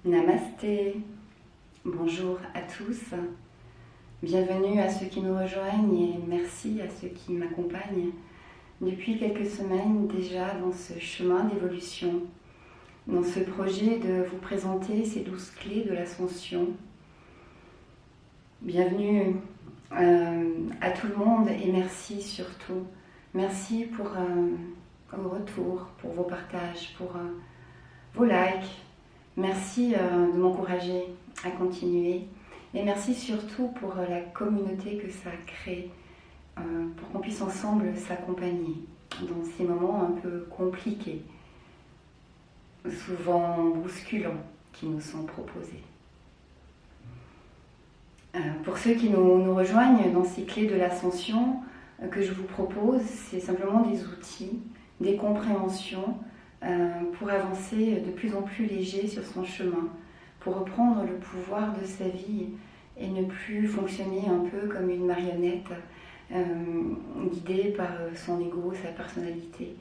Namasté, bonjour à tous, bienvenue à ceux qui nous rejoignent et merci à ceux qui m'accompagnent depuis quelques semaines déjà dans ce chemin d'évolution, dans ce projet de vous présenter ces 12 clés de l'ascension. Bienvenue à tout le monde et merci surtout, merci pour vos retours, pour vos partages, pour vos likes. Merci de m'encourager à continuer et merci surtout pour la communauté que ça crée, pour qu'on puisse ensemble s'accompagner dans ces moments un peu compliqués, souvent bousculants, qui nous sont proposés. Pour ceux qui nous rejoignent dans ces clés de l'ascension que je vous propose, c'est simplement des outils, des compréhensions pour avancer de plus en plus léger sur son chemin, pour reprendre le pouvoir de sa vie et ne plus fonctionner un peu comme une marionnette guidée par son ego, sa personnalité,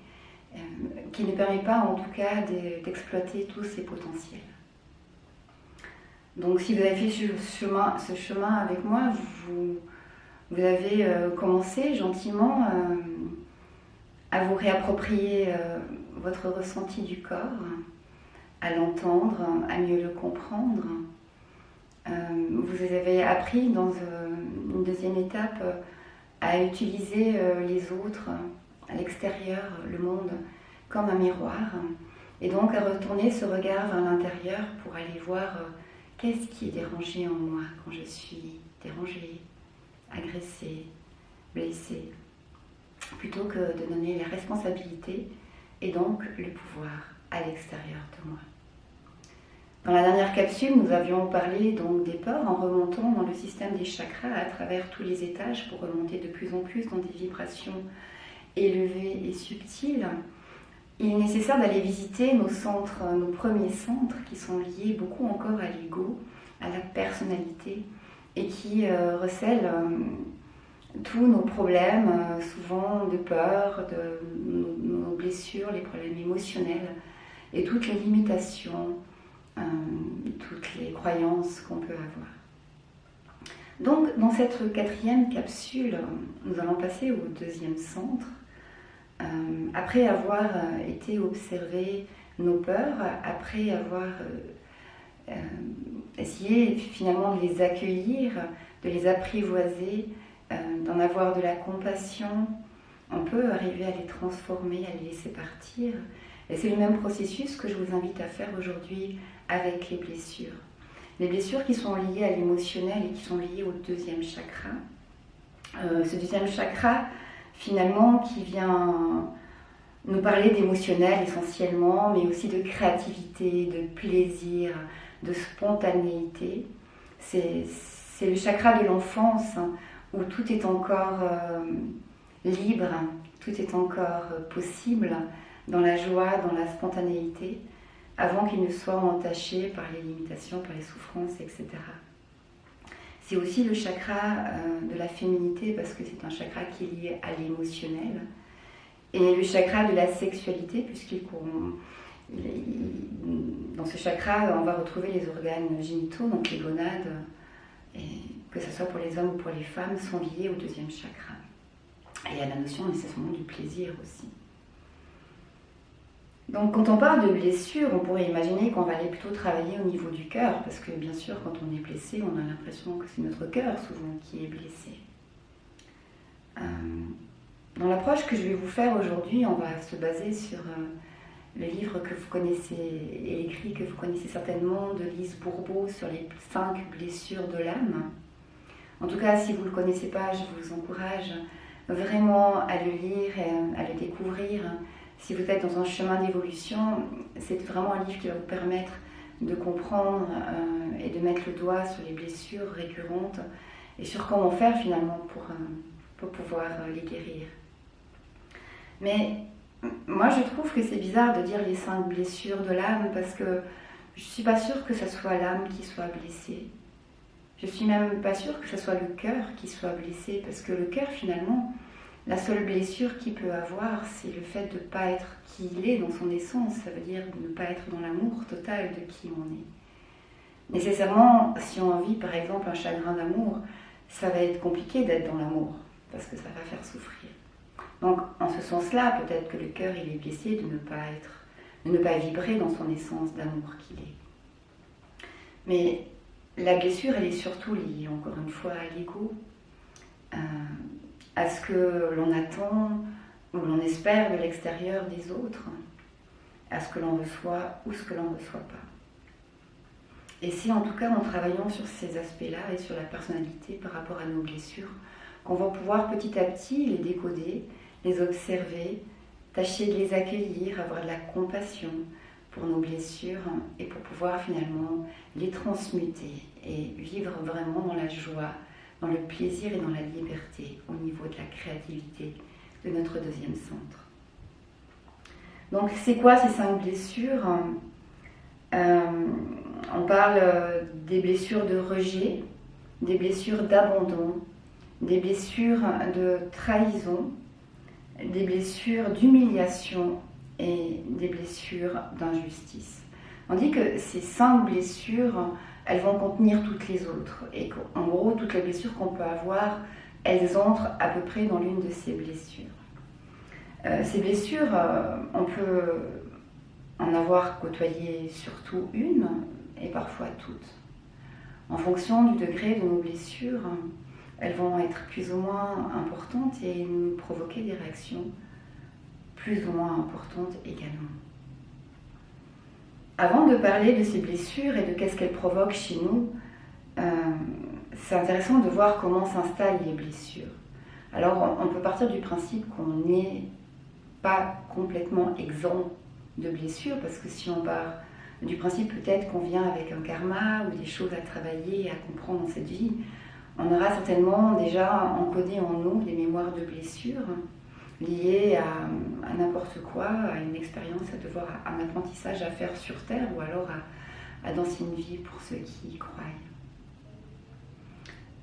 qui ne permet pas en tout cas d'exploiter tous ses potentiels. Donc si vous avez fait ce chemin avec moi, vous avez commencé gentiment à vous réapproprier votre ressenti du corps, à l'entendre, à mieux le comprendre. Vous avez appris dans une deuxième étape à utiliser les autres, à l'extérieur, le monde, comme un miroir, et donc à retourner ce regard vers l'intérieur pour aller voir qu'est-ce qui est dérangé en moi quand je suis dérangée, agressée, blessée, plutôt que de donner la responsabilité et donc le pouvoir à l'extérieur de moi. Dans la dernière capsule, nous avions parlé donc des peurs en remontant dans le système des chakras à travers tous les étages pour remonter de plus en plus dans des vibrations élevées et subtiles. Il est nécessaire d'aller visiter nos centres, nos premiers centres qui sont liés beaucoup encore à l'ego, à la personnalité et qui recèlent tous nos problèmes, souvent de peur, de nos blessures, les problèmes émotionnels et toutes les limitations, toutes les croyances qu'on peut avoir. Donc, dans cette quatrième capsule, nous allons passer au deuxième centre. Après avoir été observer nos peurs, après avoir essayé finalement de les accueillir, de les apprivoiser, d'en avoir de la compassion, on peut arriver à les transformer, à les laisser partir. Et c'est le même processus que je vous invite à faire aujourd'hui avec les blessures. Les blessures qui sont liées à l'émotionnel et qui sont liées au deuxième chakra. Ce deuxième chakra, finalement, qui vient nous parler d'émotionnel essentiellement, mais aussi de créativité, de plaisir, de spontanéité. C'est le chakra de l'enfance, où tout est encore libre, tout est encore possible, dans la joie, dans la spontanéité, avant qu'il ne soit entaché par les limitations, par les souffrances, etc. C'est aussi le chakra de la féminité, parce que c'est un chakra qui est lié à l'émotionnel, et le chakra de la sexualité, dans ce chakra, on va retrouver les organes génitaux, donc les gonades, et que ce soit pour les hommes ou pour les femmes, sont liés au deuxième chakra. Et il y a la notion nécessairement du plaisir aussi. Donc quand on parle de blessure, on pourrait imaginer qu'on va aller plutôt travailler au niveau du cœur, parce que bien sûr, quand on est blessé, on a l'impression que c'est notre cœur souvent qui est blessé. Dans l'approche que je vais vous faire aujourd'hui, on va se baser sur le livre que vous connaissez et l'écrit que vous connaissez certainement de Lise Bourbeau sur les 5 blessures de l'âme. En tout cas, si vous ne le connaissez pas, je vous encourage vraiment à le lire et à le découvrir. Si vous êtes dans un chemin d'évolution, c'est vraiment un livre qui va vous permettre de comprendre et de mettre le doigt sur les blessures récurrentes et sur comment faire finalement pour pouvoir les guérir. Mais moi, je trouve que c'est bizarre de dire les 5 blessures de l'âme parce que je ne suis pas sûre que ce soit l'âme qui soit blessée. Je ne suis même pas sûre que ce soit le cœur qui soit blessé parce que le cœur, finalement, la seule blessure qu'il peut avoir, c'est le fait de ne pas être qui il est dans son essence. Ça veut dire de ne pas être dans l'amour total de qui on est. Nécessairement, si on vit par exemple un chagrin d'amour, ça va être compliqué d'être dans l'amour, parce que ça va faire souffrir. Donc, en ce sens-là, peut-être que le cœur il est blessé de ne pas vibrer dans son essence d'amour qu'il est. Mais la blessure, elle est surtout liée, encore une fois, à l'ego, à ce que l'on attend ou l'on espère de l'extérieur des autres, à ce que l'on reçoit ou ce que l'on ne reçoit pas. Et c'est en tout cas en travaillant sur ces aspects-là et sur la personnalité par rapport à nos blessures qu'on va pouvoir petit à petit les décoder, les observer, tâcher de les accueillir, avoir de la compassion pour nos blessures et pour pouvoir finalement les transmuter et vivre vraiment dans la joie, dans le plaisir et dans la liberté au niveau de la créativité de notre deuxième centre. Donc c'est quoi ces 5 blessures ? On parle des blessures de rejet, des blessures d'abandon, des blessures de trahison, des blessures d'humiliation et des blessures d'injustice. On dit que ces 5 blessures, elles vont contenir toutes les autres. Et qu'en gros, toutes les blessures qu'on peut avoir, elles entrent à peu près dans l'une de ces blessures. Ces blessures, on peut en avoir côtoyé surtout une, et parfois toutes. En fonction du degré de nos blessures, elles vont être plus ou moins importantes et nous provoquer des réactions plus ou moins importantes également. Avant de parler de ces blessures et de qu'est-ce qu'elles provoquent chez nous, c'est intéressant de voir comment s'installent les blessures. Alors on peut partir du principe qu'on n'est pas complètement exempt de blessures, parce que si on part du principe peut-être qu'on vient avec un karma ou des choses à travailler et à comprendre dans cette vie, on aura certainement déjà encodé en nous des mémoires de blessures liées à n'importe quoi, à une expérience à devoir, à un apprentissage à faire sur Terre ou alors à d'anciennes vies pour ceux qui y croient.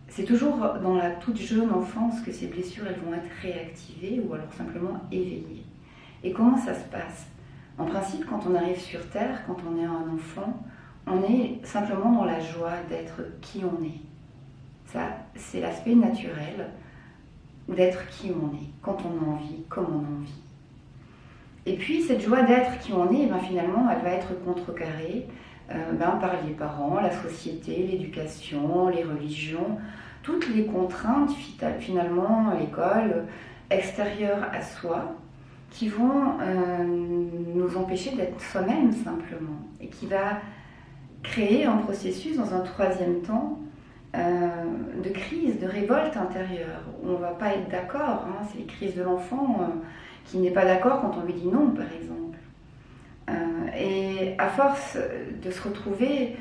C'est toujours dans la toute jeune enfance que ces blessures elles vont être réactivées ou alors simplement éveillées. Et comment ça se passe ? En principe, quand on arrive sur Terre, quand on est un enfant, on est simplement dans la joie d'être qui on est. Ça, c'est l'aspect naturel d'être qui on est, quand on a envie, comme on a envie. Et puis, cette joie d'être qui on est, ben, finalement, elle va être contrecarrée par les parents, la société, l'éducation, les religions, toutes les contraintes, finalement, l'école, extérieure à soi, qui vont nous empêcher d'être soi-même simplement et qui va créer un processus dans un troisième temps de crise, de révolte intérieure où on ne va pas être d'accord, hein, c'est les crises de l'enfant qui n'est pas d'accord quand on lui dit non par exemple. Et à force de se retrouver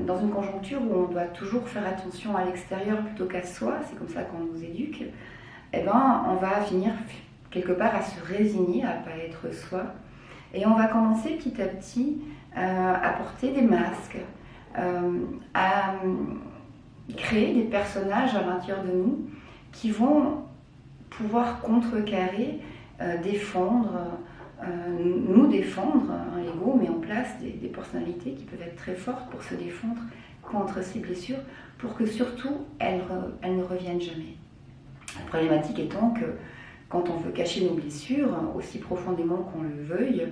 dans une conjoncture où on doit toujours faire attention à l'extérieur plutôt qu'à soi, c'est comme ça qu'on nous éduque, eh ben, on va finir quelque part à se résigner à ne pas être soi. Et on va commencer petit à petit à porter des masques, à créer des personnages à l'intérieur de nous qui vont pouvoir contrecarrer, défendre, nous défendre. L'ego met en place des personnalités qui peuvent être très fortes pour se défendre contre ces blessures, pour que surtout elles ne reviennent jamais. La problématique étant que quand on veut cacher nos blessures, aussi profondément qu'on le veuille,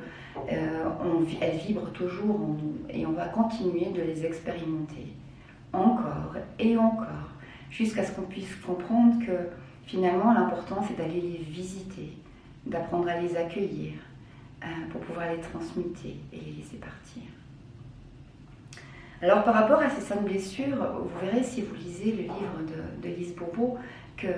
elles vibrent toujours en nous et on va continuer de les expérimenter encore et encore, jusqu'à ce qu'on puisse comprendre que finalement l'important c'est d'aller les visiter, d'apprendre à les accueillir pour pouvoir les transmuter et les laisser partir. Alors par rapport à ces 5 blessures, vous verrez si vous lisez le livre de Lise Bourbeau que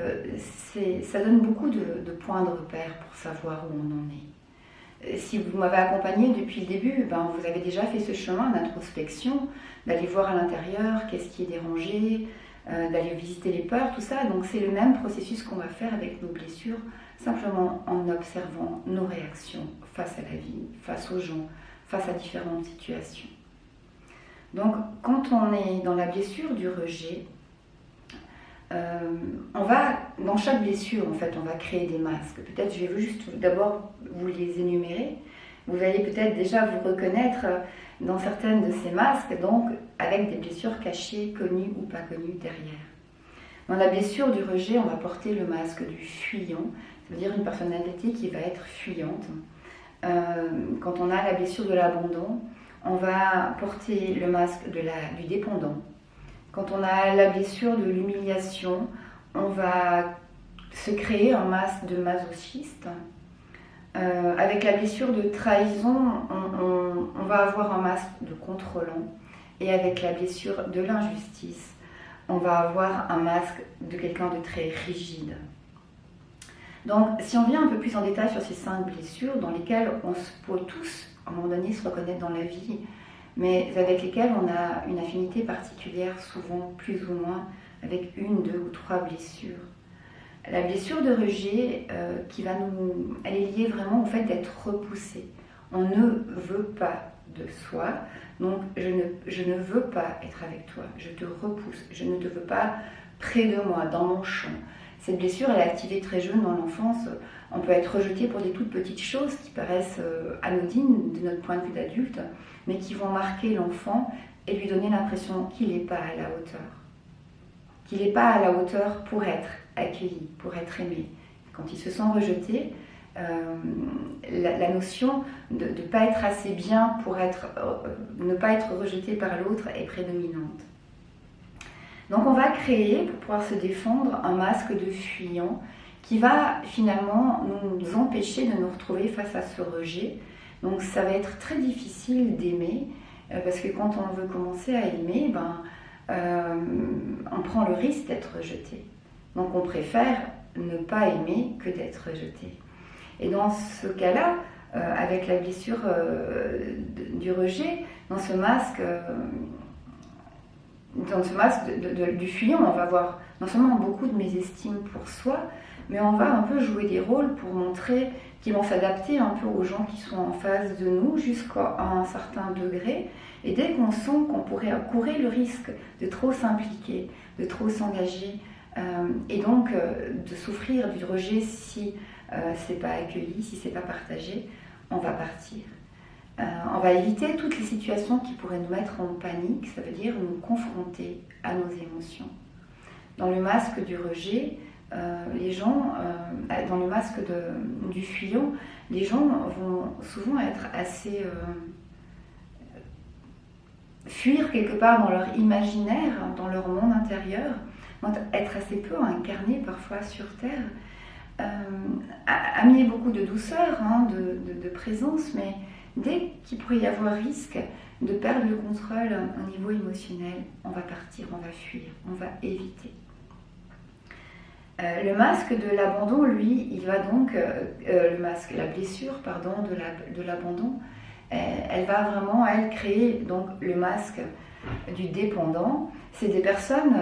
ça donne beaucoup de points de repère pour savoir où on en est. Si vous m'avez accompagné depuis le début, ben vous avez déjà fait ce chemin d'introspection, d'aller voir à l'intérieur qu'est-ce qui est dérangé, d'aller visiter les peurs, tout ça. Donc c'est le même processus qu'on va faire avec nos blessures, simplement en observant nos réactions face à la vie, face aux gens, face à différentes situations. Donc quand on est dans la blessure du rejet, on va, dans chaque blessure, en fait, on va créer des masques. Peut-être, je vais juste d'abord vous les énumérer. Vous allez peut-être déjà vous reconnaître dans certaines de ces masques, donc avec des blessures cachées, connues ou pas connues derrière. Dans la blessure du rejet, on va porter le masque du fuyant, c'est-à-dire une personnalité qui va être fuyante. Quand on a la blessure de l'abandon, on va porter le masque du dépendant. Quand on a la blessure de l'humiliation, on va se créer un masque de masochiste. Avec la blessure de trahison, on va avoir un masque de contrôlant. Et avec la blessure de l'injustice, on va avoir un masque de quelqu'un de très rigide. Donc, si on vient un peu plus en détail sur ces 5 blessures, dans lesquelles on peut tous, à un moment donné, se reconnaître dans la vie, mais avec lesquelles on a une affinité particulière, souvent plus ou moins, avec 1, 2 ou 3 blessures. La blessure de rejet, elle est liée vraiment au fait d'être repoussé. On ne veut pas de soi, donc je ne veux pas être avec toi, je te repousse, je ne te veux pas près de moi, dans mon champ. Cette blessure, elle est activée très jeune dans l'enfance. On peut être rejeté pour des toutes petites choses qui paraissent anodines de notre point de vue d'adulte, mais qui vont marquer l'enfant et lui donner l'impression qu'il n'est pas à la hauteur. Qu'il n'est pas à la hauteur pour être accueilli, pour être aimé. Quand il se sent rejeté, la notion de ne pas être assez bien pour ne pas être rejeté par l'autre est prédominante. Donc on va créer, pour pouvoir se défendre, un masque de fuyant qui va finalement nous empêcher de nous retrouver face à ce rejet. Donc ça va être très difficile d'aimer, parce que quand on veut commencer à aimer, on prend le risque d'être rejeté. Donc on préfère ne pas aimer que d'être rejeté. Et dans ce cas-là, avec la blessure du rejet, dans ce masque du fuyant, on va avoir non seulement beaucoup de mésestime pour soi, mais on va un peu jouer des rôles pour montrer qu'ils vont s'adapter un peu aux gens qui sont en face de nous jusqu'à un certain degré. Et dès qu'on sent qu'on pourrait courir le risque de trop s'impliquer, de trop s'engager, et donc de souffrir du rejet si c'est pas accueilli, si c'est pas partagé, on va partir. On va éviter toutes les situations qui pourraient nous mettre en panique, ça veut dire nous confronter à nos émotions. Dans le masque du rejet, dans le masque du fuyant, les gens vont souvent être assez fuir quelque part dans leur imaginaire, dans leur monde intérieur, vont être assez peu incarnés parfois sur Terre, amener beaucoup de douceur, de présence, mais dès qu'il pourrait y avoir risque de perdre le contrôle au niveau émotionnel, on va partir, on va fuir, on va éviter. Le masque de l'abandon, lui, il va donc, la blessure, de l'abandon, elle va vraiment, créer donc le masque du dépendant. C'est des personnes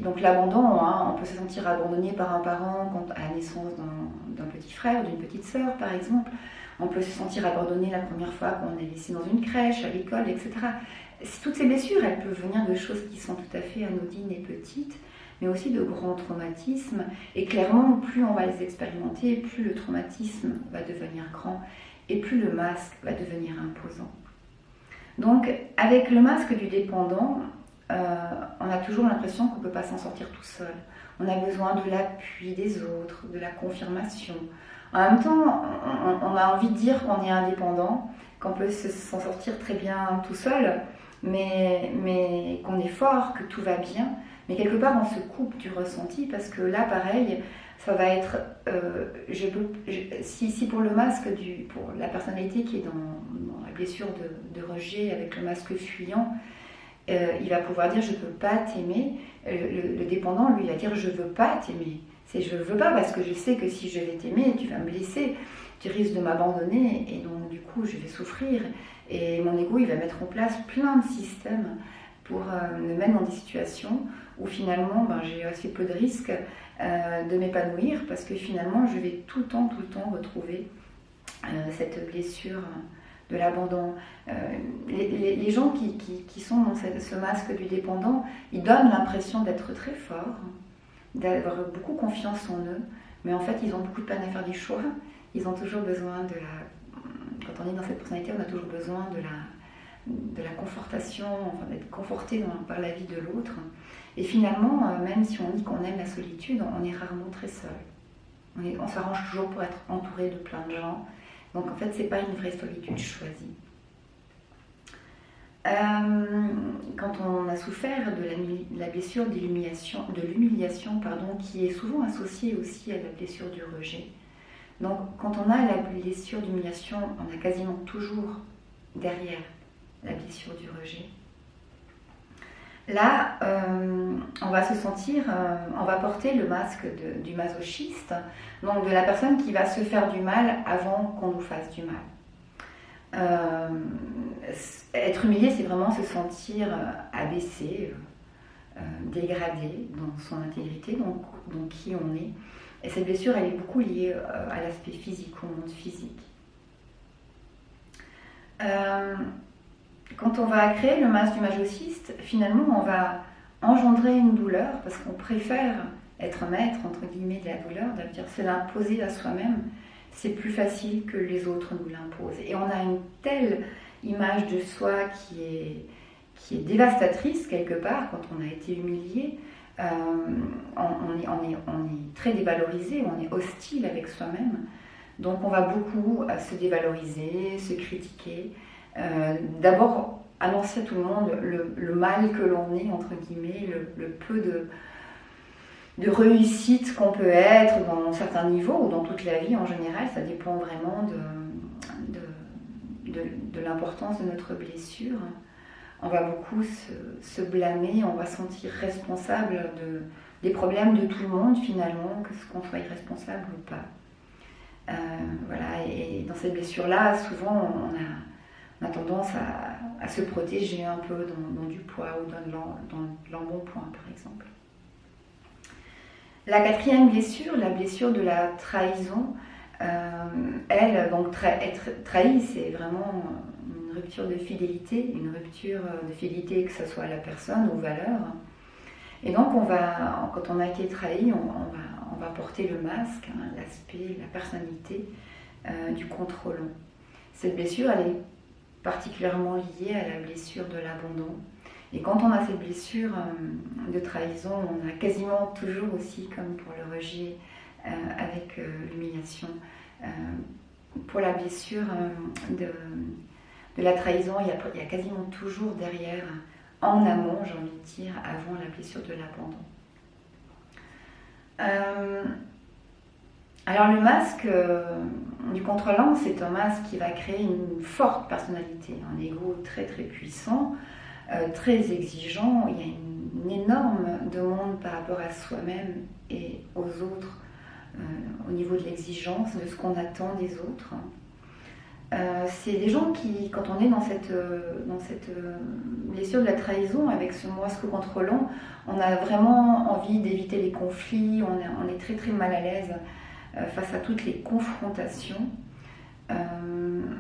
donc l'abandon, on peut se sentir abandonné par un parent à la naissance d'un petit frère, d'une petite sœur par exemple. On peut se sentir abandonné la première fois qu'on est laissé dans une crèche, à l'école, etc. Toutes ces blessures, elles peuvent venir de choses qui sont tout à fait anodines et petites, mais aussi de grands traumatismes. Et clairement, plus on va les expérimenter, plus le traumatisme va devenir grand et plus le masque va devenir imposant. Donc, avec le masque du dépendant, on a toujours l'impression qu'on ne peut pas s'en sortir tout seul. On a besoin de l'appui des autres, de la confirmation. En même temps, on a envie de dire qu'on est indépendant, qu'on peut s'en sortir très bien tout seul, mais qu'on est fort, que tout va bien. Mais quelque part, on se coupe du ressenti parce que là, pareil, ça va être... si pour le masque, pour la personnalité qui est dans la blessure de rejet avec le masque fuyant, il va pouvoir dire « je ne peux pas t'aimer ». Le dépendant, lui, va dire « je ne veux pas t'aimer ». C'est « je ne veux pas parce que je sais que si je vais t'aimer, tu vas me blesser, tu risques de m'abandonner et donc du coup, je vais souffrir. Et mon ego, il va mettre en place plein de systèmes pour me mettre dans des situations où finalement j'ai assez peu de risques de m'épanouir parce que finalement je vais tout le temps retrouver cette blessure de l'abandon. Les gens qui sont dans ce masque du dépendant, ils donnent l'impression d'être très forts, d'avoir beaucoup confiance en eux, mais en fait ils ont beaucoup de peine à faire des choix. Ils ont toujours besoin quand on est dans cette personnalité, on a toujours besoin de la confortation, enfin, d'être conforté par la vie de l'autre. Et finalement, même si on dit qu'on aime la solitude, on est rarement très seul. On s'arrange toujours pour être entouré de plein de gens. Donc en fait, c'est pas une vraie solitude choisie. Quand on a souffert de la blessure de l'humiliation, qui est souvent associée aussi à la blessure du rejet. Donc quand on a la blessure d'humiliation, on a quasiment toujours derrière la blessure du rejet. Là, on va se sentir, on va porter le masque du masochiste, donc de la personne qui va se faire du mal avant qu'on nous fasse du mal. Être humilié, c'est vraiment se sentir abaissé, dégradé dans son intégrité, donc qui on est. Et cette blessure, elle est beaucoup liée à l'aspect physique, au monde physique. Quand on va créer le masque du masochiste, finalement, on va engendrer une douleur parce qu'on préfère être maître, entre guillemets, de la douleur, c'est-à-dire se l'imposer à soi-même. C'est plus facile que les autres nous l'imposent. Et on a une telle image de soi qui est dévastatrice quelque part quand on a été humilié. On est très dévalorisé, on est hostile avec soi-même. Donc on va beaucoup se dévaloriser, se critiquer. D'abord annoncer à tout le monde le mal que l'on est, entre guillemets, le peu de réussite qu'on peut être dans certains niveaux ou dans toute la vie en général. Ça dépend vraiment de l'importance de notre blessure. On va beaucoup se blâmer, on va se sentir responsable des problèmes de tout le monde finalement, que ce qu'on soit irresponsable ou pas. Voilà, et dans cette blessure-là, souvent on a tendance à se protéger un peu dans du poids ou dans l'embonpoint par exemple. La quatrième blessure, la blessure de la trahison, elle, donc être trahi, c'est vraiment une rupture de fidélité, que ce soit à la personne, aux valeurs. Et donc quand on a été trahi, on va porter le masque, l'aspect, la personnalité du contrôlant. Cette blessure, elle est particulièrement liée à la blessure de l'abandon. Et quand on a cette blessure de trahison, on a quasiment toujours aussi, comme pour le rejet avec l'humiliation, pour la blessure de la trahison, il y a quasiment toujours derrière, en amont, j'ai envie de dire, avant la blessure de l'abandon. Alors le masque du contrôlant, c'est un masque qui va créer une forte personnalité, un ego très très puissant, très exigeant. Il y a une énorme demande par rapport à soi-même et aux autres au niveau de l'exigence, de ce qu'on attend des autres. C'est des gens qui, quand on est dans cette blessure de la trahison, avec ce masque contrôlant, on a vraiment envie d'éviter les conflits, on est très très mal à l'aise face à toutes les confrontations.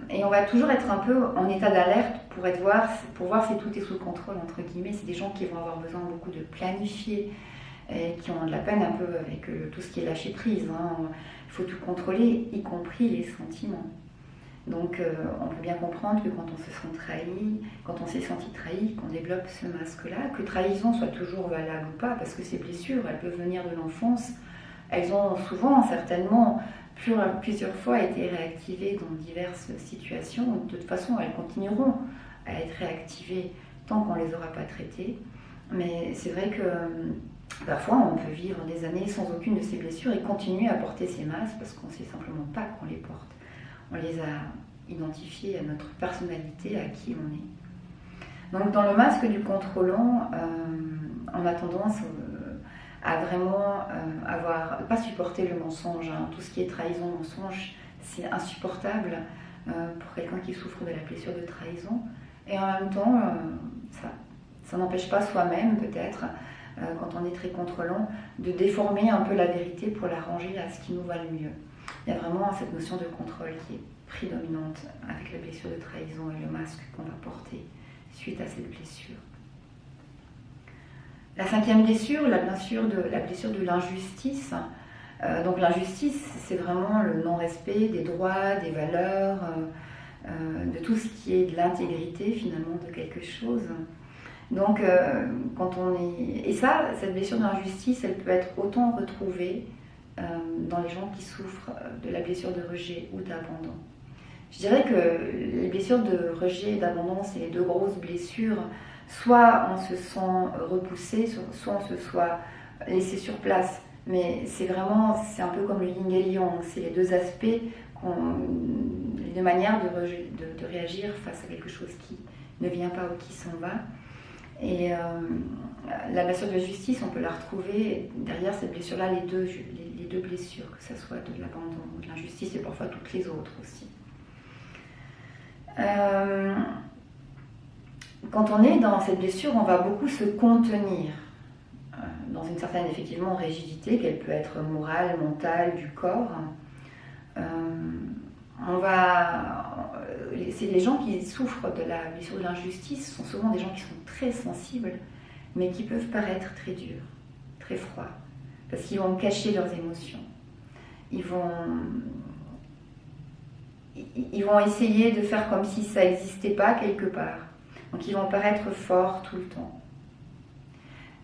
Et on va toujours être un peu en état d'alerte pour voir si tout est sous contrôle, entre guillemets. C'est des gens qui vont avoir besoin beaucoup de planifier, et qui ont de la peine un peu avec tout ce qui est lâcher prise. Il faut tout contrôler, y compris les sentiments. Donc on peut bien comprendre que quand on se sent trahi, quand on s'est senti trahi, qu'on développe ce masque-là, que trahison soit toujours valable ou pas, parce que ces blessures, elles peuvent venir de l'enfance, elles ont souvent, certainement, plusieurs fois été réactivées dans diverses situations. De toute façon, elles continueront à être réactivées tant qu'on ne les aura pas traitées. Mais c'est vrai que parfois, on peut vivre des années sans aucune de ces blessures et continuer à porter ces masques parce qu'on ne sait simplement pas qu'on les porte. On les a identifiés à notre personnalité, à qui on est. Donc dans le masque du contrôlant, on a tendance à vraiment pas supporter le mensonge. Tout ce qui est trahison, mensonge, c'est insupportable pour quelqu'un qui souffre de la blessure de trahison. Et en même temps, ça n'empêche pas soi-même peut-être, quand on est très contrôlant, de déformer un peu la vérité pour la ranger à ce qui nous va le mieux. Il y a vraiment cette notion de contrôle qui est prédominante avec la blessure de trahison et le masque qu'on va porter suite à cette blessure. La cinquième blessure, la blessure de l'injustice. Donc l'injustice, c'est vraiment le non-respect des droits, des valeurs, de tout ce qui est de l'intégrité finalement de quelque chose. Donc, quand on est... Et ça, cette blessure d'injustice, elle peut être autant retrouvée dans les gens qui souffrent de la blessure de rejet ou d'abandon. Je dirais que les blessures de rejet et d'abandon, c'est les deux grosses blessures. Soit on se sent repoussé, soit on se soit laissé sur place. Mais c'est un peu comme le yin et le yang, c'est les deux aspects, les deux manières de réagir face à quelque chose qui ne vient pas ou qui s'en va. Et la blessure de justice, on peut la retrouver derrière cette blessure-là, les deux blessures, que ce soit de l'abandon ou de l'injustice, et parfois toutes les autres aussi. Quand on est dans cette blessure, on va beaucoup se contenir dans une certaine, effectivement, rigidité, qu'elle peut être morale, mentale, du corps. Les gens qui souffrent de la blessure de l'injustice sont souvent des gens qui sont très sensibles, mais qui peuvent paraître très durs, très froids, parce qu'ils vont cacher leurs émotions. Ils vont essayer de faire comme si ça n'existait pas quelque part. Donc ils vont paraître forts tout le temps.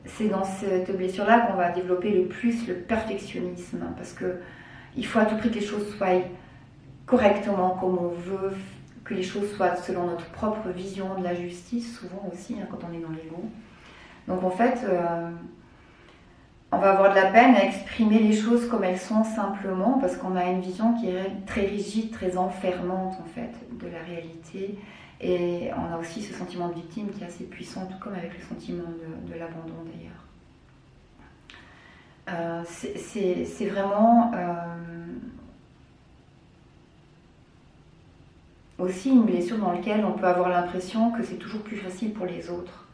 C'est dans cette blessure-là qu'on va développer le plus le perfectionnisme, parce qu'il faut à tout prix que les choses soient correctement comme on veut, que les choses soient selon notre propre vision de la justice, souvent aussi, quand on est dans l'ego. Donc en fait, on va avoir de la peine à exprimer les choses comme elles sont simplement, parce qu'on a une vision qui est très rigide, très enfermante en fait de la réalité. Et on a aussi ce sentiment de victime qui est assez puissant, tout comme avec le sentiment de l'abandon d'ailleurs. C'est vraiment aussi une blessure dans laquelle on peut avoir l'impression que c'est toujours plus facile pour les autres,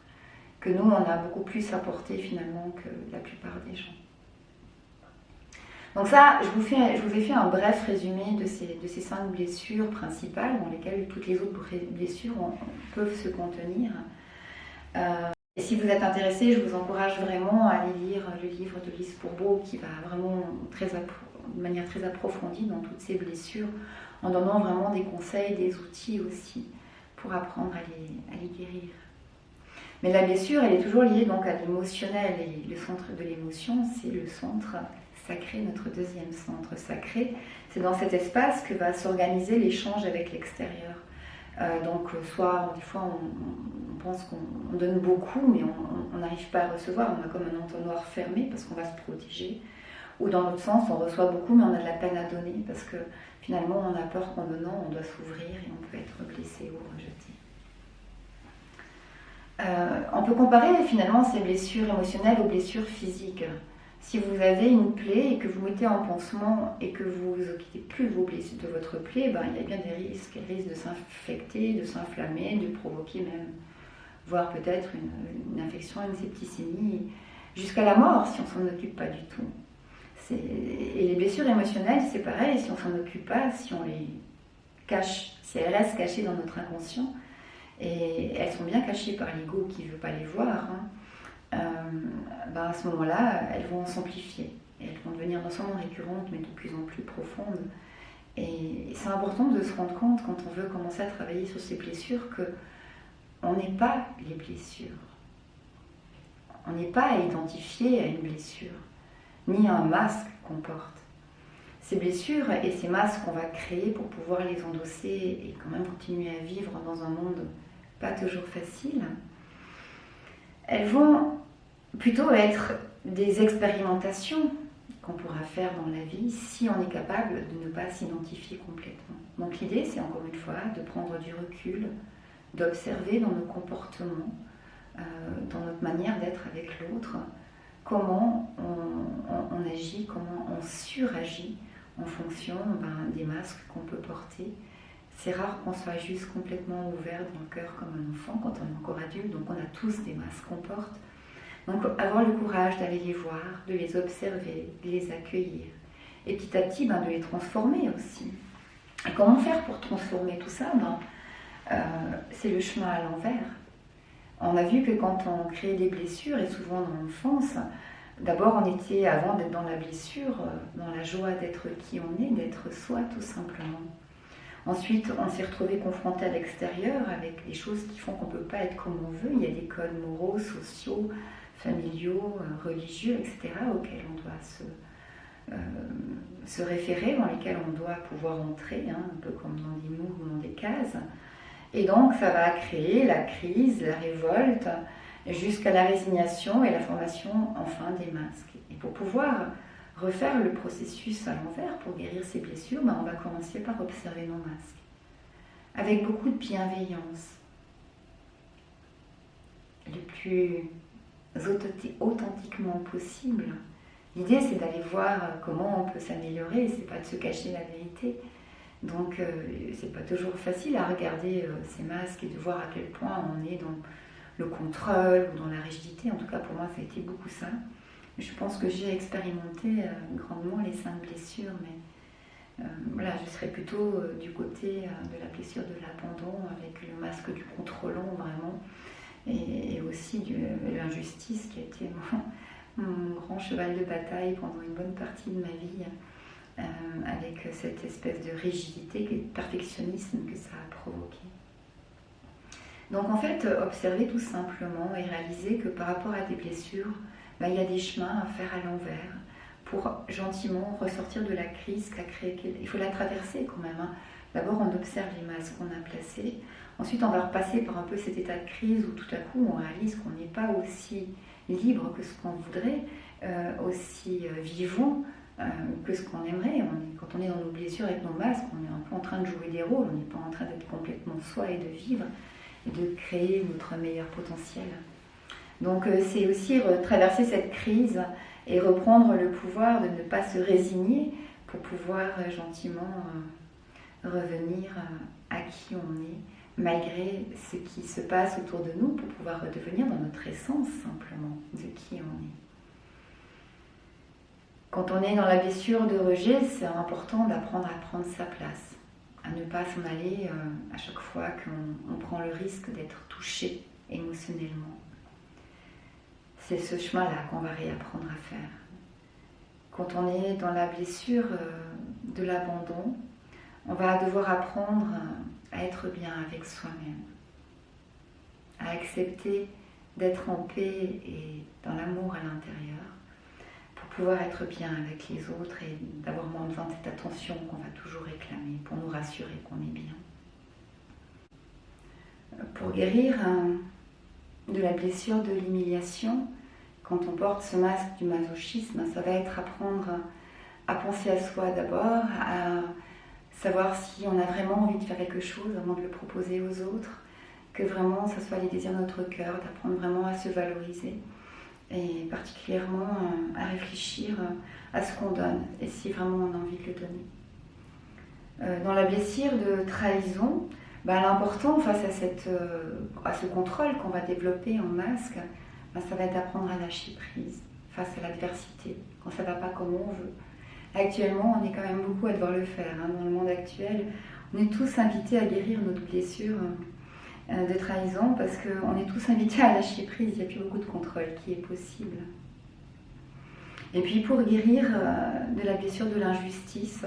que nous, on a beaucoup plus à porter finalement que la plupart des gens. Donc ça, je vous ai fait un bref résumé de ces 5 blessures principales dans lesquelles toutes les autres blessures peuvent se contenir. Et si vous êtes intéressé, je vous encourage vraiment à aller lire le livre de Lise Bourbeau qui va vraiment de manière très approfondie dans toutes ces blessures, en donnant vraiment des conseils, des outils aussi pour apprendre à les guérir. Mais la blessure, elle est toujours liée donc à l'émotionnel, et le centre de l'émotion, c'est le centre sacré, notre deuxième centre sacré. C'est dans cet espace que va s'organiser l'échange avec l'extérieur. Donc soit des fois on pense qu'on donne beaucoup, mais on n'arrive pas à recevoir, on a comme un entonnoir fermé parce qu'on va se protéger. Ou dans l'autre sens, on reçoit beaucoup, mais on a de la peine à donner parce que finalement on a peur qu'en donnant, on doit s'ouvrir et on peut être blessé ou rejeté. On peut comparer finalement ces blessures émotionnelles aux blessures physiques. Si vous avez une plaie et que vous mettez en pansement et que vous vous occupez plus de votre plaie, il y a bien des risques. Elle risque de s'infecter, de s'inflammer, de provoquer même, voire peut-être une infection, une septicémie, jusqu'à la mort si on ne s'en occupe pas du tout. Et les blessures émotionnelles, c'est pareil, si on ne s'en occupe pas, si on les cache, si elles restent cachées dans notre inconscient, et elles sont bien cachées par l'ego qui ne veut pas les voir, à ce moment-là, elles vont s'amplifier. Et elles vont devenir non seulement récurrentes, mais de plus en plus profondes. Et c'est important de se rendre compte, quand on veut commencer à travailler sur ces blessures, qu'on n'est pas les blessures. On n'est pas identifié à une blessure, ni à un masque qu'on porte. Ces blessures et ces masques qu'on va créer pour pouvoir les endosser et quand même continuer à vivre dans un monde pas toujours facile, elles vont plutôt être des expérimentations qu'on pourra faire dans la vie si on est capable de ne pas s'identifier complètement. Donc l'idée, c'est encore une fois de prendre du recul, d'observer dans nos comportements, dans notre manière d'être avec l'autre, comment on agit, comment on suragit en fonction des masques qu'on peut porter. C'est rare qu'on soit juste complètement ouvert dans le cœur comme un enfant quand on est encore adulte, donc on a tous des masques qu'on porte. Donc avoir le courage d'aller les voir, de les observer, de les accueillir, et petit à petit de les transformer aussi. Et comment faire pour transformer tout ça? C'est le chemin à l'envers. On a vu que quand on crée des blessures, et souvent dans l'enfance, d'abord on était, avant d'être dans la blessure, dans la joie d'être qui on est, d'être soi tout simplement. Ensuite, on s'est retrouvé confronté à l'extérieur avec des choses qui font qu'on ne peut pas être comme on veut. Il y a des codes moraux, sociaux, familiaux, religieux, etc., auxquels on doit se référer, dans lesquels on doit pouvoir entrer, hein, un peu comme dans des moules ou dans des cases. Et donc, ça va créer la crise, la révolte, jusqu'à la résignation et la formation, enfin, des masques. Et pour pouvoir refaire le processus à l'envers, pour guérir ces blessures, on va commencer par observer nos masques, avec beaucoup de bienveillance, le plus authentiquement possible. L'idée, c'est d'aller voir comment on peut s'améliorer, c'est pas de se cacher la vérité. Donc, c'est pas toujours facile à regarder ces masques et de voir à quel point on est dans le contrôle ou dans la rigidité. En tout cas, pour moi, ça a été beaucoup ça. Je pense que j'ai expérimenté grandement les 5 blessures, mais voilà, je serais plutôt du côté de la blessure de l'abandon, avec le masque du contrôlant vraiment, et aussi de l'injustice qui a été mon grand cheval de bataille pendant une bonne partie de ma vie, avec cette espèce de rigidité et de perfectionnisme que ça a provoqué. Donc en fait, observer tout simplement et réaliser que par rapport à des blessures, il y a des chemins à faire à l'envers pour gentiment ressortir de la crise qu'a créée. Il faut la traverser quand même, hein. D'abord, on observe les masques qu'on a placés. Ensuite, on va repasser par un peu cet état de crise où tout à coup, on réalise qu'on n'est pas aussi libre que ce qu'on voudrait, aussi vivant que ce qu'on aimerait. Quand on est dans nos blessures avec nos masques, on est un peu en train de jouer des rôles. On n'est pas en train d'être complètement soi et de vivre et de créer notre meilleur potentiel. Donc c'est aussi traverser cette crise et reprendre le pouvoir de ne pas se résigner pour pouvoir gentiment revenir à qui on est, malgré ce qui se passe autour de nous, pour pouvoir redevenir dans notre essence simplement de qui on est. Quand on est dans la blessure de rejet, c'est important d'apprendre à prendre sa place, à ne pas s'en aller à chaque fois qu'on prend le risque d'être touché émotionnellement. C'est ce chemin-là qu'on va réapprendre à faire. Quand on est dans la blessure de l'abandon, on va devoir apprendre à être bien avec soi-même, à accepter d'être en paix et dans l'amour à l'intérieur, pour pouvoir être bien avec les autres et d'avoir moins besoin de cette attention qu'on va toujours réclamer pour nous rassurer qu'on est bien. Pour guérir de la blessure de l'humiliation, quand on porte ce masque du masochisme, ça va être apprendre à penser à soi d'abord, à savoir si on a vraiment envie de faire quelque chose avant de le proposer aux autres, que vraiment ça soit les désirs de notre cœur, d'apprendre vraiment à se valoriser et particulièrement à réfléchir à ce qu'on donne et si vraiment on a envie de le donner. Dans la blessure de trahison, l'important face à ce contrôle qu'on va développer en masque, ça va être d'apprendre à lâcher prise face à l'adversité, quand ça ne va pas comme on veut. Actuellement, on est quand même beaucoup à devoir le faire. Dans le monde actuel, on est tous invités à guérir notre blessure de trahison parce qu'on est tous invités à lâcher prise. Il n'y a plus beaucoup de contrôle qui est possible. Et puis pour guérir de la blessure de l'injustice,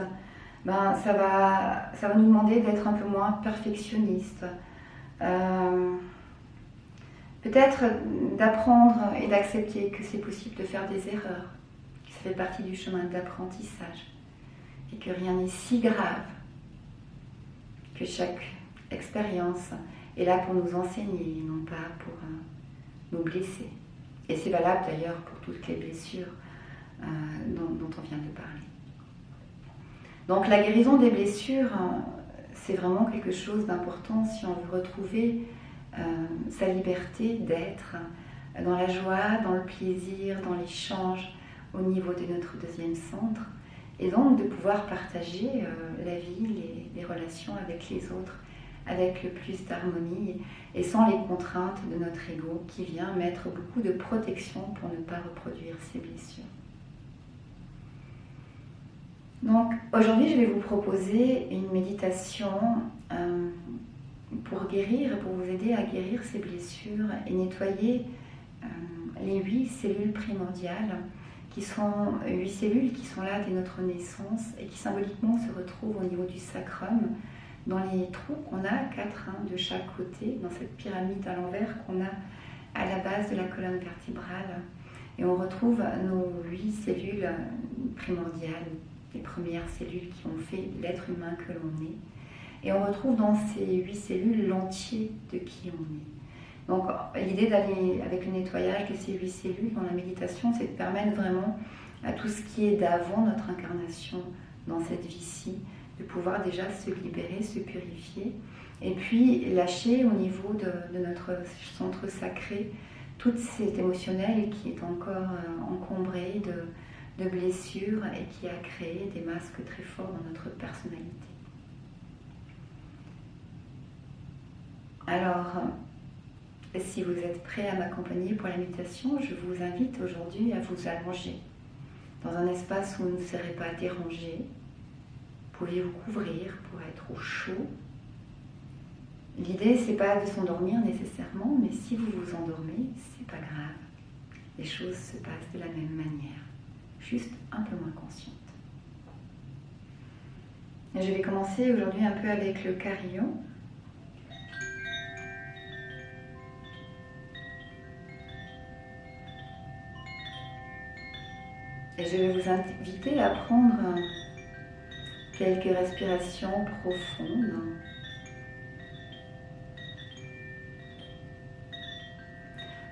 ça va nous demander d'être un peu moins perfectionniste. Peut-être d'apprendre et d'accepter que c'est possible de faire des erreurs, que ça fait partie du chemin d'apprentissage et que rien n'est si grave, que chaque expérience est là pour nous enseigner et non pas pour nous blesser. Et c'est valable d'ailleurs pour toutes les blessures dont on vient de parler. Donc la guérison des blessures, c'est vraiment quelque chose d'important si on veut retrouver sa liberté d'être dans la joie, dans le plaisir, dans l'échange au niveau de notre deuxième centre et donc de pouvoir partager la vie, les relations avec les autres avec le plus d'harmonie et sans les contraintes de notre ego qui vient mettre beaucoup de protection pour ne pas reproduire ces blessures. Donc aujourd'hui je vais vous proposer une méditation pour guérir, pour vous aider à guérir ces blessures et nettoyer les 8 cellules primordiales qui sont 8 cellules qui sont là dès notre naissance et qui symboliquement se retrouvent au niveau du sacrum, dans les trous qu'on a, 4 de chaque côté, dans cette pyramide à l'envers qu'on a à la base de la colonne vertébrale. Et on retrouve nos 8 cellules primordiales, les premières cellules qui ont fait l'être humain que l'on est. Et on retrouve dans ces 8 cellules l'entier de qui on est. Donc l'idée d'aller avec le nettoyage de ces 8 cellules dans la méditation, c'est de permettre vraiment à tout ce qui est d'avant notre incarnation dans cette vie-ci, de pouvoir déjà se libérer, se purifier, et puis lâcher au niveau de notre centre sacré toute cette émotionnelle qui est encore encombrée de blessures et qui a créé des masques très forts dans notre personnalité. Alors, si vous êtes prêt à m'accompagner pour la méditation, je vous invite aujourd'hui à vous allonger dans un espace où vous ne serez pas dérangé. Vous pouvez vous couvrir pour être au chaud. L'idée, c'est pas de s'endormir nécessairement, mais si vous vous endormez, c'est pas grave. Les choses se passent de la même manière, juste un peu moins consciente. Et je vais commencer aujourd'hui un peu avec le carillon. Et je vais vous inviter à prendre quelques respirations profondes.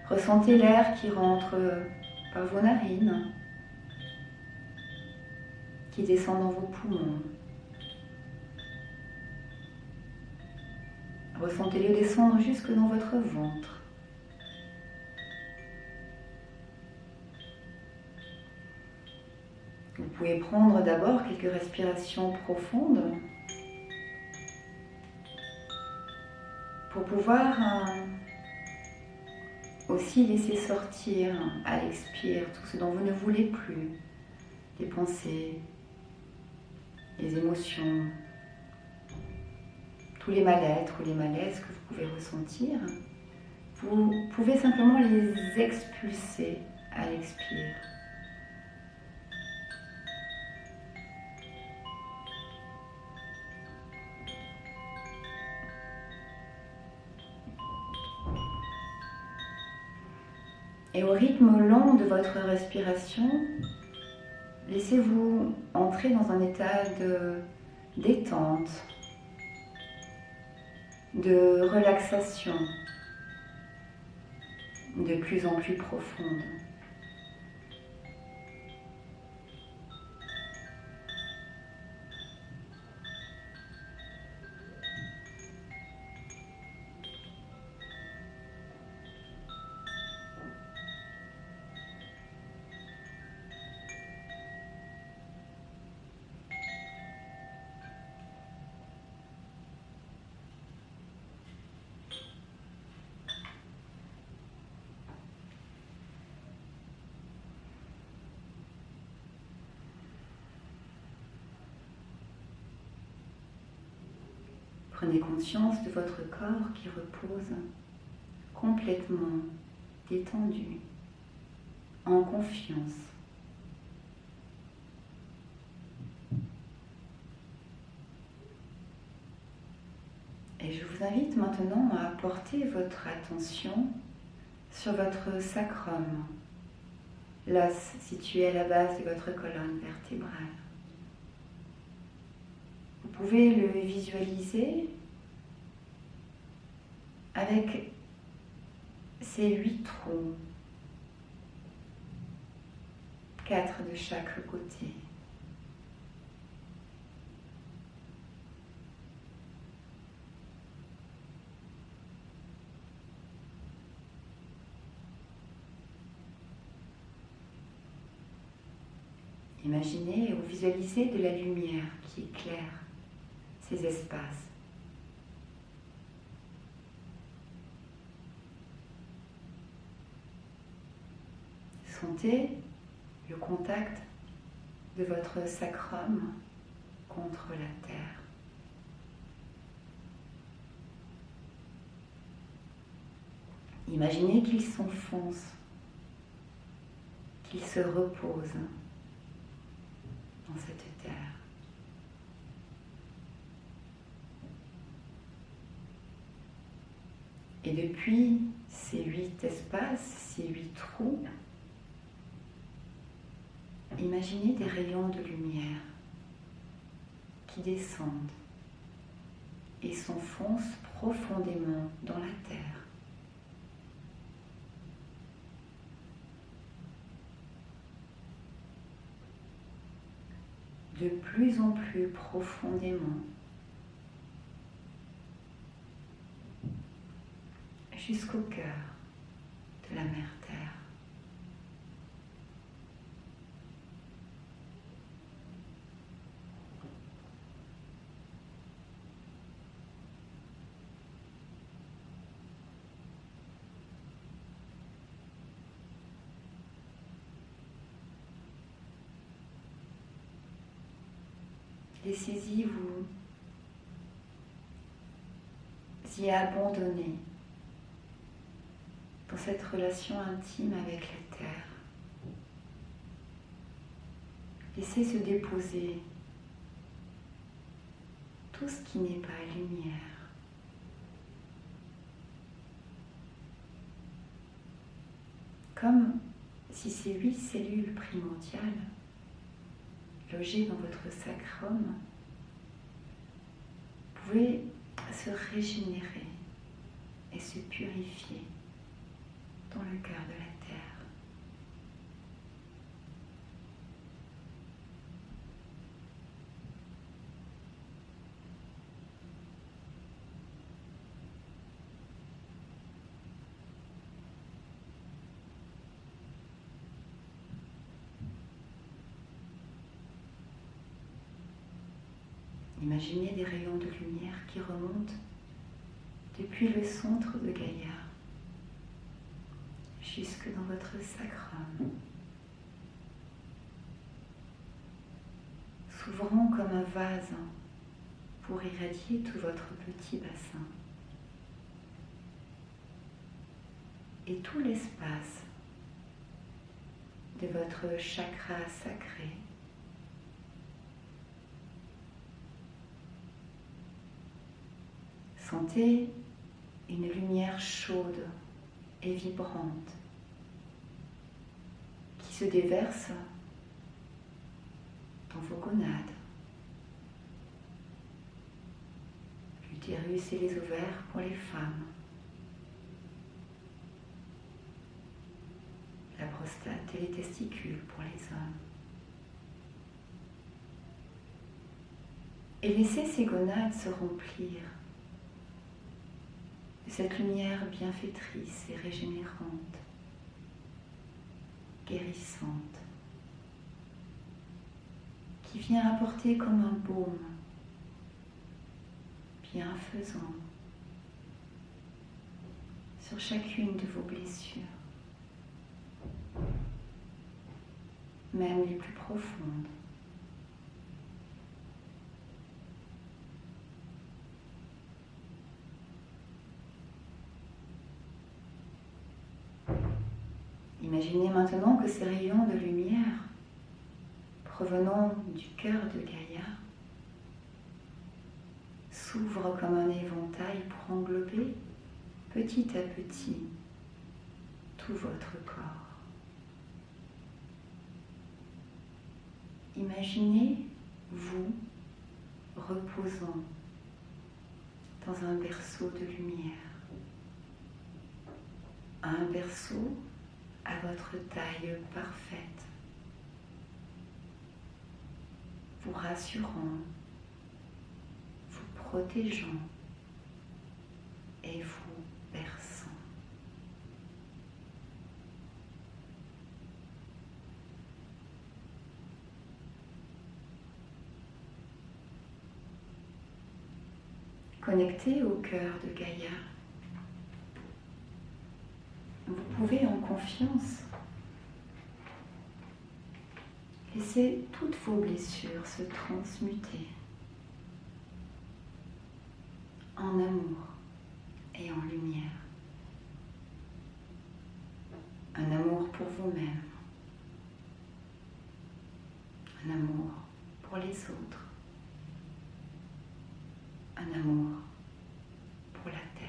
Ressentez l'air qui rentre par vos narines, qui descend dans vos poumons. Ressentez-le descendre jusque dans votre ventre. Vous pouvez prendre d'abord quelques respirations profondes pour pouvoir aussi laisser sortir à l'expire tout ce dont vous ne voulez plus, les pensées, les émotions, tous les mal-être ou les malaises que vous pouvez ressentir. Vous pouvez simplement les expulser à l'expire. Et au rythme lent de votre respiration, laissez-vous entrer dans un état de détente, de relaxation de plus en plus profonde. Prenez conscience de votre corps qui repose complètement détendu, en confiance. Et je vous invite maintenant à porter votre attention sur votre sacrum, l'os situé à la base de votre colonne vertébrale. Vous pouvez le visualiser avec ces 8 trous, 4 de chaque côté. Imaginez ou visualisez de la lumière qui éclaire ces espaces. Sentez le contact de votre sacrum contre la terre. Imaginez qu'il s'enfonce, qu'il se repose dans cette terre. Et depuis ces 8 espaces, ces 8 trous, imaginez des rayons de lumière qui descendent et s'enfoncent profondément dans la terre. De plus en plus profondément, jusqu'au cœur de la mère Terre. Laissez-y vous y abandonner dans cette relation intime avec la terre. Laissez se déposer tout ce qui n'est pas lumière. Comme si ces 8 cellules primordiales logées dans votre sacrum pouvaient se régénérer et se purifier dans le cœur de la terre. Imaginez des rayons de lumière qui remontent depuis le centre de Gaïa jusque dans votre sacrum, s'ouvrant comme un vase pour irradier tout votre petit bassin et tout l'espace de votre chakra sacré. Sentez une lumière chaude et vibrante qui se déverse dans vos gonades, l'utérus et les ovaires pour les femmes, la prostate et les testicules pour les hommes. Et laissez ces gonades se remplir de cette lumière bienfaitrice et régénérante, guérissante, qui vient apporter comme un baume bienfaisant sur chacune de vos blessures, même les plus profondes. Imaginez maintenant que ces rayons de lumière provenant du cœur de Gaïa s'ouvrent comme un éventail pour englober petit à petit tout votre corps. Imaginez-vous reposant dans un berceau de lumière, un berceau à votre taille parfaite, vous rassurant, vous protégeant et vous berçant. Connecté au cœur de Gaïa, vous pouvez en confiance laisser toutes vos blessures se transmuter en amour et en lumière. Un amour pour vous-même, un amour pour les autres, un amour pour la terre.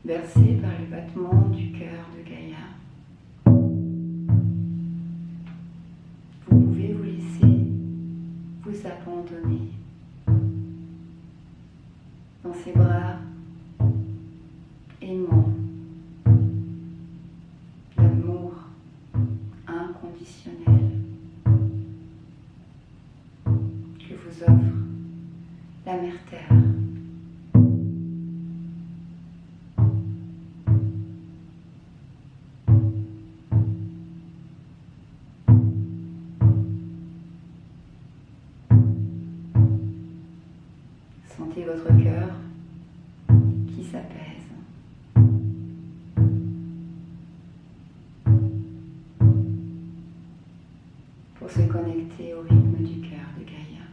bercé par le battement du cœur de Gaïa. Vous pouvez vous laisser vous abandonner dans ses bras aimants d'amour inconditionnel que vous offre la Mère Terre. Sentez votre cœur qui s'apaise. Pour se connecter au rythme du cœur de Gaïa.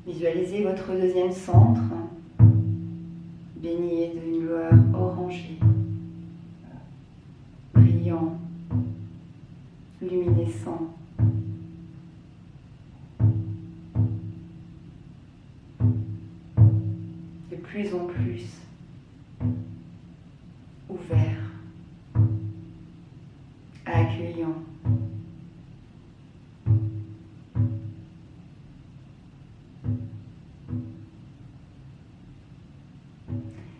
Visualisez votre deuxième centre, baigné d'une lueur orangée, brillant, luminescent. De plus en plus ouvert, accueillant.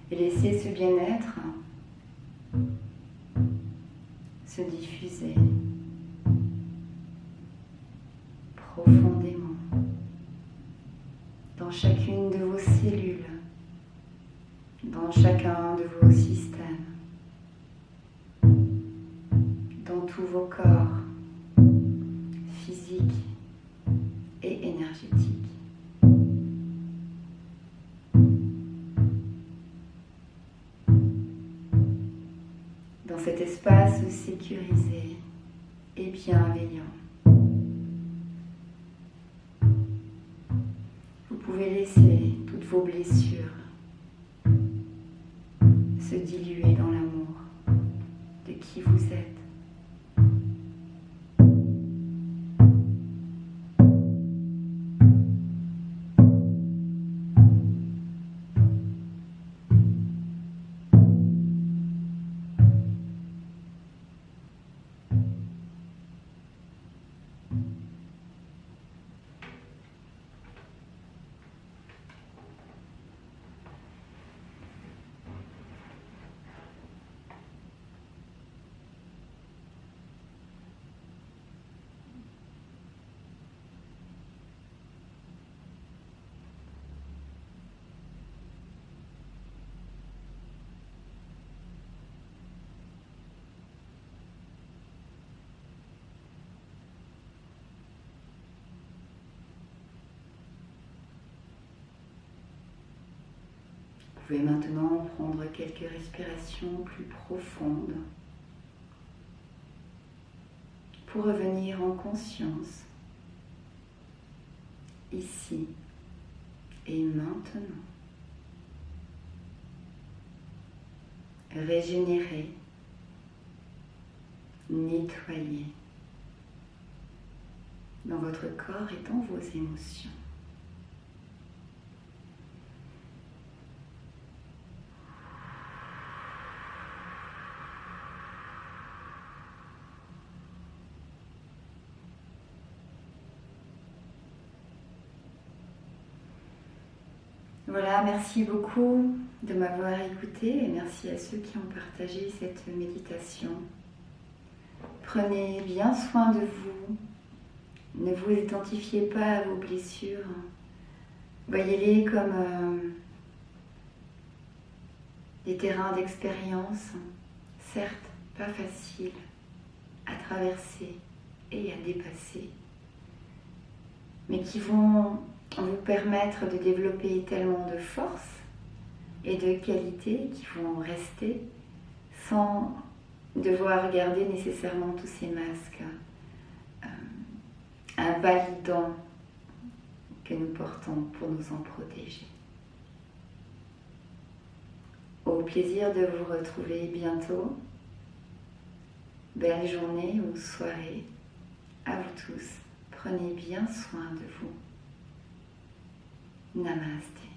Et laissez ce bien-être se diffuser profondément dans chacune de vos cellules, dans chacun de vos systèmes, dans tous vos corps physiques et énergétiques. Dans cet espace sécurisé et bienveillant, vous pouvez laisser toutes vos blessures se diluer dans l'amour de qui vous êtes. Vous pouvez maintenant prendre quelques respirations plus profondes pour revenir en conscience, ici et maintenant. Régénérer, nettoyer dans votre corps et dans vos émotions. Voilà, merci beaucoup de m'avoir écouté et merci à ceux qui ont partagé cette méditation. Prenez bien soin de vous. Ne vous identifiez pas à vos blessures. Voyez-les comme des terrains d'expérience, certes pas faciles à traverser et à dépasser, mais qui vont vous permettre de développer tellement de force et de qualité qui vont rester sans devoir garder nécessairement tous ces masques invalidants que nous portons pour nous en protéger. Au plaisir de vous retrouver bientôt. Belle journée ou soirée à vous tous. Prenez bien soin de vous. Namasté.